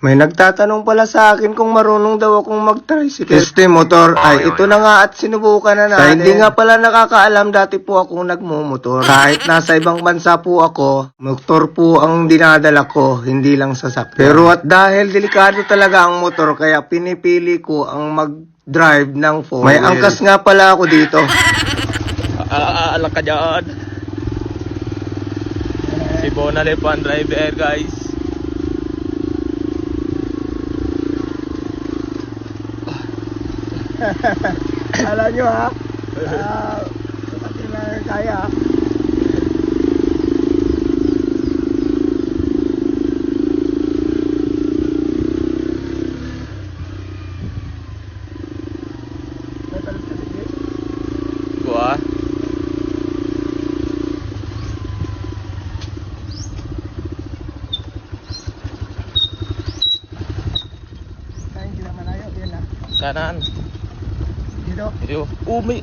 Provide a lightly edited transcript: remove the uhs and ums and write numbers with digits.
May nagtatanong pala sa akin kung marunong daw akong mag-tricycle. Motor. Ay, ito na nga at sinubukan na natin. Sa hindi nga pala nakakaalam, dati po akong nagmumotor. Kahit nasa ibang bansa po ako, motor po ang dinadala ko, hindi lang sasakyan. Pero at dahil delikado talaga ang motor, kaya pinipili ko ang mag-drive ng 4-wheel. May angkas nga pala ako dito. Alak ka dyan. Si Bonale po ang driver, guys. Alam nyo ha, pati na kaya. Gua. Hindi naman ayaw, yan na. Kanan. Dito. Umi.